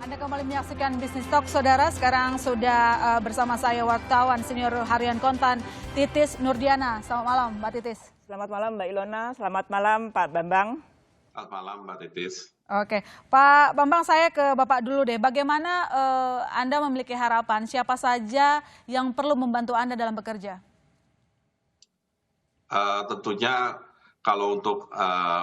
Anda kembali menyaksikan Bisnis Talk, Saudara. Sekarang sudah bersama saya wartawan senior harian Kontan, Titis Nurdiana. Selamat malam, Mbak Titis. Selamat malam, Mbak Ilona. Selamat malam, Pak Bambang. Selamat malam, Mbak Titis. Oke, Pak Bambang, saya ke Bapak dulu deh. Bagaimana Anda memiliki harapan? Siapa saja yang perlu membantu Anda dalam bekerja? Tentunya kalau untuk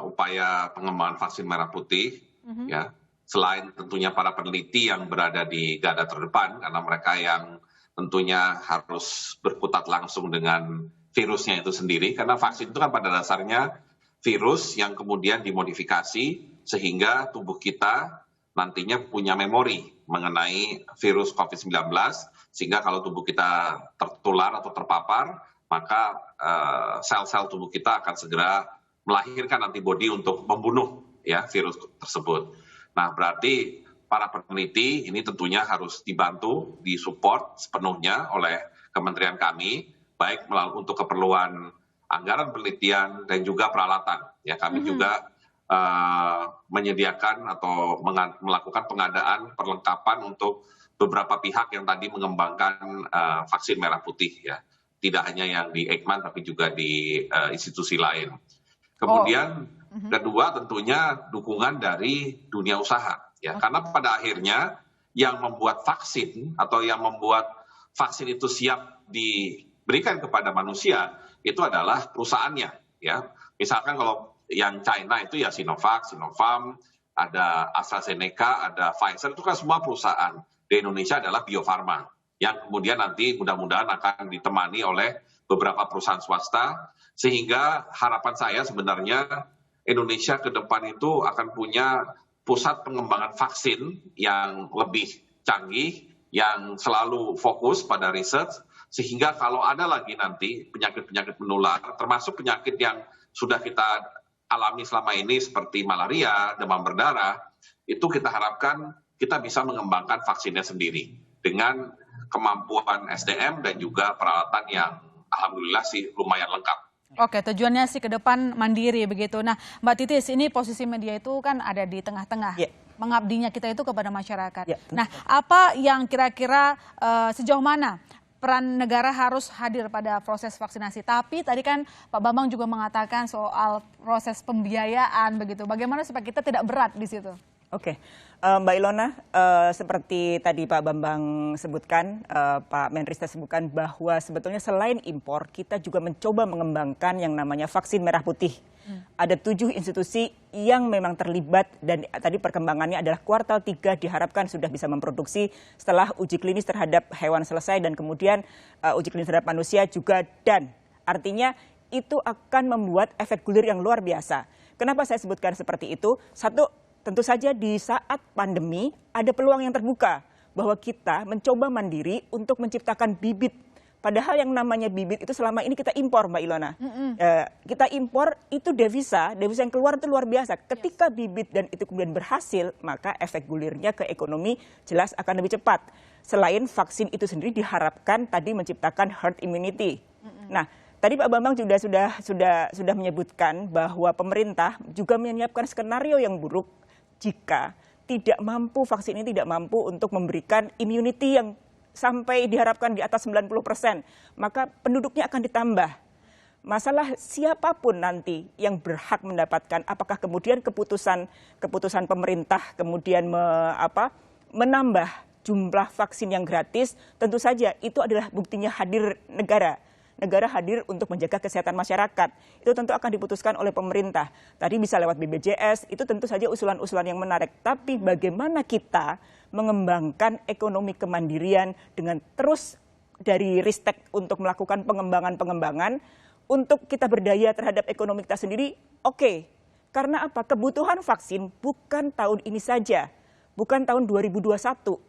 upaya pengembangan vaksin merah putih, ya, selain tentunya para peneliti yang berada di garda terdepan, karena mereka yang tentunya harus berkutat langsung dengan virusnya itu sendiri, karena vaksin itu kan pada dasarnya virus yang kemudian dimodifikasi sehingga tubuh kita nantinya punya memori mengenai virus COVID-19, sehingga kalau tubuh kita tertular atau terpapar, maka sel-sel tubuh kita akan segera melahirkan antibodi untuk membunuh ya virus tersebut. Nah, berarti para peneliti ini tentunya harus dibantu, disupport sepenuhnya oleh kementerian kami, baik untuk keperluan anggaran penelitian dan juga peralatan. Ya, kami juga menyediakan atau melakukan pengadaan perlengkapan untuk beberapa pihak yang tadi mengembangkan vaksin merah putih ya. Tidak hanya yang di Eijkman tapi juga di institusi lain. Kemudian kedua tentunya dukungan dari dunia usaha ya, karena pada akhirnya yang membuat vaksin atau yang membuat vaksin itu siap diberikan kepada manusia itu adalah perusahaannya ya. Misalkan kalau yang China itu ya Sinovac, Sinopharm, ada AstraZeneca, ada Pfizer, itu kan semua perusahaan. Di Indonesia adalah Bio Farma yang kemudian nanti mudah-mudahan akan ditemani oleh beberapa perusahaan swasta, sehingga harapan saya sebenarnya Indonesia ke depan itu akan punya pusat pengembangan vaksin yang lebih canggih, yang selalu fokus pada riset, sehingga kalau ada lagi nanti penyakit-penyakit menular, termasuk penyakit yang sudah kita alami selama ini seperti malaria, demam berdarah, itu kita harapkan kita bisa mengembangkan vaksinnya sendiri dengan kemampuan SDM dan juga peralatan yang alhamdulillah sih lumayan lengkap. Oke, tujuannya sih ke depan mandiri begitu. Nah, Mbak Titis, ini posisi media itu kan ada di tengah-tengah. Yeah. Mengabdinya kita itu kepada masyarakat. Yeah, nah, apa yang kira-kira sejauh mana peran negara harus hadir pada proses vaksinasi? Tapi tadi kan Pak Bambang juga mengatakan soal proses pembiayaan begitu. Bagaimana supaya kita tidak berat di situ? Oke, Mbak Ilona, seperti tadi Pak Bambang sebutkan, Pak Menristek sebutkan bahwa sebetulnya selain impor, kita juga mencoba mengembangkan yang namanya vaksin merah putih. Ada 7 institusi yang memang terlibat dan tadi perkembangannya adalah kuartal 3 diharapkan sudah bisa memproduksi setelah uji klinis terhadap hewan selesai dan kemudian uji klinis terhadap manusia juga, dan artinya itu akan membuat efek gulir yang luar biasa. Kenapa saya sebutkan seperti itu? Satu, tentu saja di saat pandemi ada peluang yang terbuka bahwa kita mencoba mandiri untuk menciptakan bibit. Padahal yang namanya bibit itu selama ini kita impor, Mbak Ilona. Kita impor itu devisa yang keluar itu luar biasa. Ketika bibit dan itu kemudian berhasil, maka efek gulirnya ke ekonomi jelas akan lebih cepat. Selain vaksin itu sendiri diharapkan tadi menciptakan herd immunity. Nah, tadi Pak Bambang juga sudah menyebutkan bahwa pemerintah juga menyiapkan skenario yang buruk jika vaksin ini tidak mampu untuk memberikan immunity yang sampai diharapkan di atas 90%, maka penduduknya akan ditambah. Masalah siapapun nanti yang berhak mendapatkan, apakah kemudian keputusan pemerintah kemudian menambah jumlah vaksin yang gratis, tentu saja itu adalah buktinya hadir negara. Negara hadir untuk menjaga kesehatan masyarakat. Itu tentu akan diputuskan oleh pemerintah. Tadi bisa lewat BPJS, itu tentu saja usulan-usulan yang menarik. Tapi bagaimana kita mengembangkan ekonomi kemandirian dengan terus dari ristek untuk melakukan pengembangan untuk kita berdaya terhadap ekonomi kita sendiri, oke. Karena apa? Kebutuhan vaksin bukan tahun ini saja, bukan tahun 2021.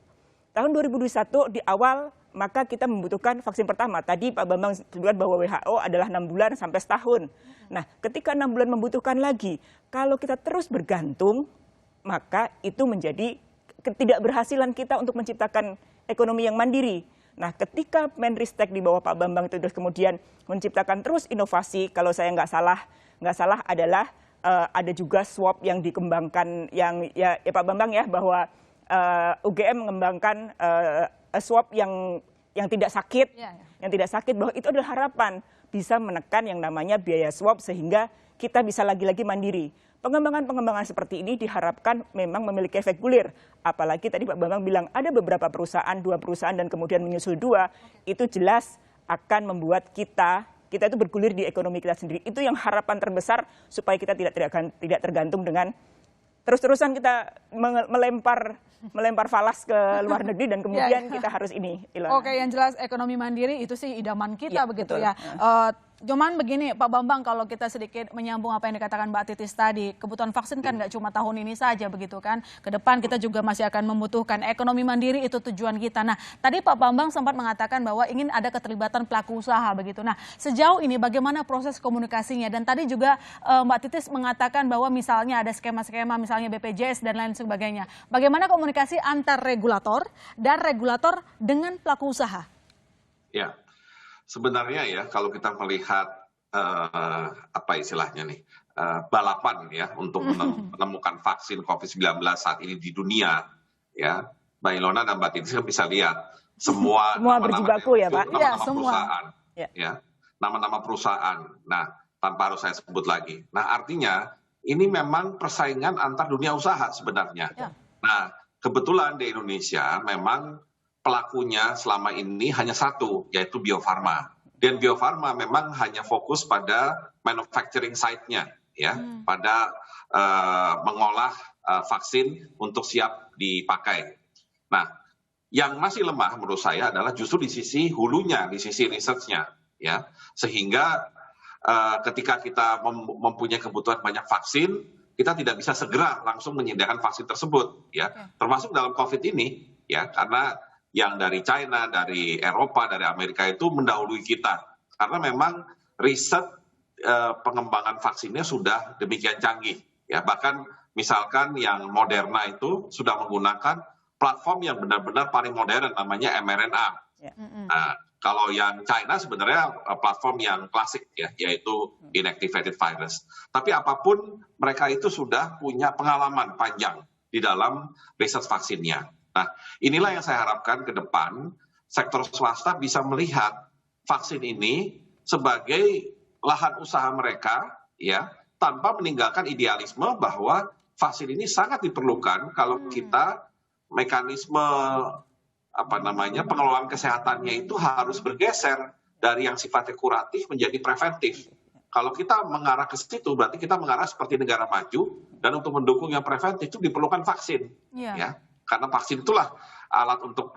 Tahun 2021 di awal maka kita membutuhkan vaksin pertama. Tadi Pak Bambang sebutkan bahwa WHO adalah 6 bulan sampai setahun. Nah, ketika 6 bulan membutuhkan lagi, kalau kita terus bergantung, maka itu menjadi ketidakberhasilan kita untuk menciptakan ekonomi yang mandiri. Nah, ketika Menristek di bawah Pak Bambang itu terus kemudian menciptakan terus inovasi, kalau saya nggak salah adalah ada juga swab yang dikembangkan yang ya Pak Bambang ya, bahwa UGM mengembangkan swab yang tidak sakit, yang tidak sakit, bahwa itu adalah harapan bisa menekan yang namanya biaya swab sehingga kita bisa lagi-lagi mandiri. Pengembangan seperti ini diharapkan memang memiliki efek gulir. Apalagi tadi Pak Bambang bilang ada beberapa perusahaan, 2 perusahaan dan kemudian menyusul 2, itu jelas akan membuat kita itu bergulir di ekonomi kita sendiri. Itu yang harapan terbesar supaya kita tidak tergantung dengan terus-terusan kita melempar falas ke luar negeri dan kemudian kita harus ini. Ilona. Oke, yang jelas ekonomi mandiri itu sih idaman kita begitu betul. ya. Cuman begini Pak Bambang, kalau kita sedikit menyambung apa yang dikatakan Mbak Titis tadi, kebutuhan vaksin kan nggak cuma tahun ini saja begitu kan. Ke depan kita juga masih akan membutuhkan ekonomi mandiri, itu tujuan kita. Nah, tadi Pak Bambang sempat mengatakan bahwa ingin ada keterlibatan pelaku usaha begitu. Nah, sejauh ini bagaimana proses komunikasinya? Dan tadi juga Mbak Titis mengatakan bahwa misalnya ada skema-skema misalnya BPJS dan lain sebagainya. Bagaimana komunikasi antar regulator dan regulator dengan pelaku usaha? Ya. Sebenarnya ya kalau kita melihat apa istilahnya nih balapan ya untuk menemukan vaksin COVID-19 saat ini di dunia ya, Mbak Ilona dan Mbak Titis bisa lihat semua berjibaku ya Pak. Nama-nama perusahaan ya, nama-nama perusahaan. Nah, tanpa harus saya sebut lagi. Nah, artinya ini memang persaingan antar dunia usaha sebenarnya. Nah, kebetulan di Indonesia memang pelakunya selama ini hanya satu, yaitu Bio Farma. Dan Bio Farma memang hanya fokus pada manufacturing site-nya, ya, pada mengolah vaksin untuk siap dipakai. Nah, yang masih lemah menurut saya adalah justru di sisi hulunya, di sisi research-nya, ya, sehingga ketika kita mempunyai kebutuhan banyak vaksin, kita tidak bisa segera langsung menyediakan vaksin tersebut, ya, termasuk dalam COVID ini, ya, karena yang dari China, dari Eropa, dari Amerika itu mendahului kita. Karena memang riset pengembangan vaksinnya sudah demikian canggih. Ya, bahkan misalkan yang Moderna itu sudah menggunakan platform yang benar-benar paling modern, namanya mRNA. Nah, kalau yang China sebenarnya platform yang klasik, ya, yaitu inactivated virus. Tapi apapun, mereka itu sudah punya pengalaman panjang di dalam riset vaksinnya. Nah, inilah yang saya harapkan ke depan, sektor swasta bisa melihat vaksin ini sebagai lahan usaha mereka, ya, tanpa meninggalkan idealisme bahwa vaksin ini sangat diperlukan kalau kita mekanisme pengelolaan kesehatannya itu harus bergeser dari yang sifatnya kuratif menjadi preventif. Kalau kita mengarah ke situ, berarti kita mengarah seperti negara maju, dan untuk mendukung yang preventif itu diperlukan vaksin, ya. Karena vaksin itulah alat untuk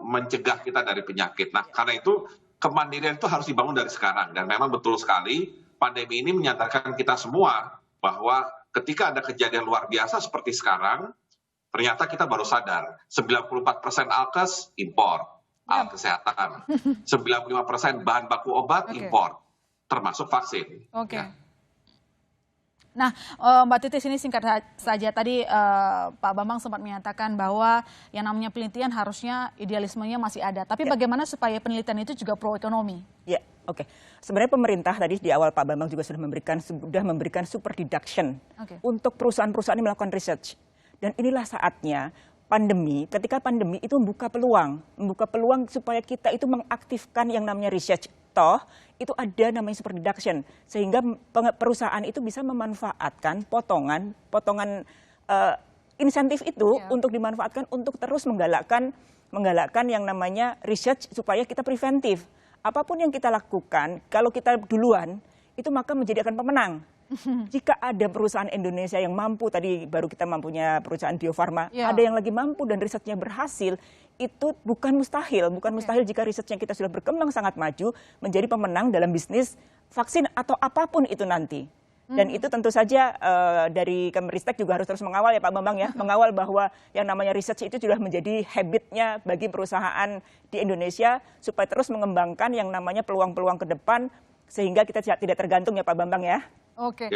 mencegah kita dari penyakit. Nah, karena itu kemandirian itu harus dibangun dari sekarang. Dan memang betul sekali pandemi ini menyadarkan kita semua bahwa ketika ada kejadian luar biasa seperti sekarang, ternyata kita baru sadar 94% alkes impor, alat kesehatan. 95% bahan baku obat impor, termasuk vaksin. Ya. Nah, Mbak Titis, ini singkat saja. Tadi Pak Bambang sempat menyatakan bahwa yang namanya penelitian harusnya idealismenya masih ada. Tapi bagaimana supaya penelitian itu juga pro ekonomi? Ya, oke. Sebenarnya pemerintah tadi di awal Pak Bambang juga sudah memberikan super deduction untuk perusahaan-perusahaan yang melakukan research. Dan inilah saatnya ketika pandemi itu membuka peluang supaya kita itu mengaktifkan yang namanya research. Toh itu ada namanya super deduction sehingga perusahaan itu bisa memanfaatkan potongan insentif itu untuk dimanfaatkan untuk terus menggalakkan yang namanya research supaya kita preventif. Apapun yang kita lakukan, kalau kita duluan itu maka menjadi akan pemenang. Jika ada perusahaan Indonesia yang mampu, tadi baru kita mampunya perusahaan Bio Farma, ada yang lagi mampu dan risetnya berhasil, itu bukan mustahil jika risetnya kita sudah berkembang sangat maju menjadi pemenang dalam bisnis vaksin atau apapun itu nanti. Dan itu tentu saja dari Kemenristek juga harus terus mengawal ya Pak Bambang ya, mengawal bahwa yang namanya research itu sudah menjadi habitnya bagi perusahaan di Indonesia supaya terus mengembangkan yang namanya peluang-peluang ke depan sehingga kita tidak tergantung ya Pak Bambang ya. Oke.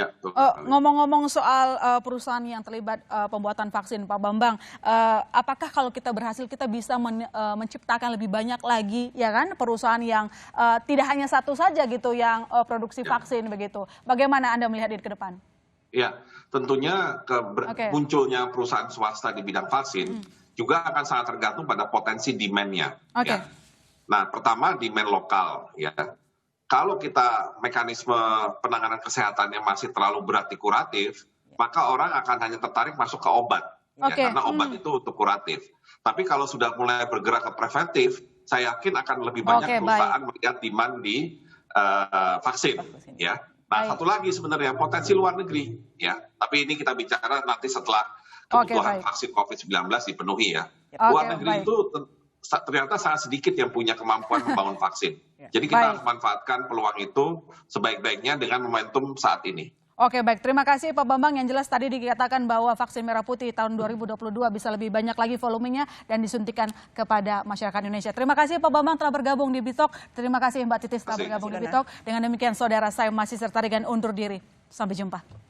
Ngomong-ngomong soal perusahaan yang terlibat pembuatan vaksin, Pak Bambang, apakah kalau kita berhasil kita bisa menciptakan lebih banyak lagi, ya kan, perusahaan yang tidak hanya satu saja gitu yang produksi vaksin begitu? Bagaimana Anda melihat ini ke depan? Ya, tentunya munculnya perusahaan swasta di bidang vaksin juga akan sangat tergantung pada potensi demand-nya. Ya. Nah, pertama demand lokal, ya. Kalau kita mekanisme penanganan kesehatannya masih terlalu berarti kuratif, maka orang akan hanya tertarik masuk ke obat, ya, karena obat itu untuk kuratif. Tapi kalau sudah mulai bergerak ke preventif, saya yakin akan lebih banyak perusahaan melihat demand di vaksin, ya. Nah, satu lagi sebenarnya potensi luar negeri, ya. Tapi ini kita bicara nanti setelah kebutuhan vaksin COVID-19 dipenuhi, ya. Luar negeri itu ternyata sangat sedikit yang punya kemampuan membangun vaksin. Jadi kita harus manfaatkan peluang itu sebaik-baiknya dengan momentum saat ini. Oke, baik. Terima kasih Pak Bambang. Yang jelas tadi dikatakan bahwa vaksin merah putih tahun 2022 bisa lebih banyak lagi volumenya dan disuntikan kepada masyarakat Indonesia. Terima kasih Pak Bambang telah bergabung di Bitok. Terima kasih Mbak Titis telah bergabung di Bitok. Dengan demikian saudara, saya masih serta dengan undur diri. Sampai jumpa.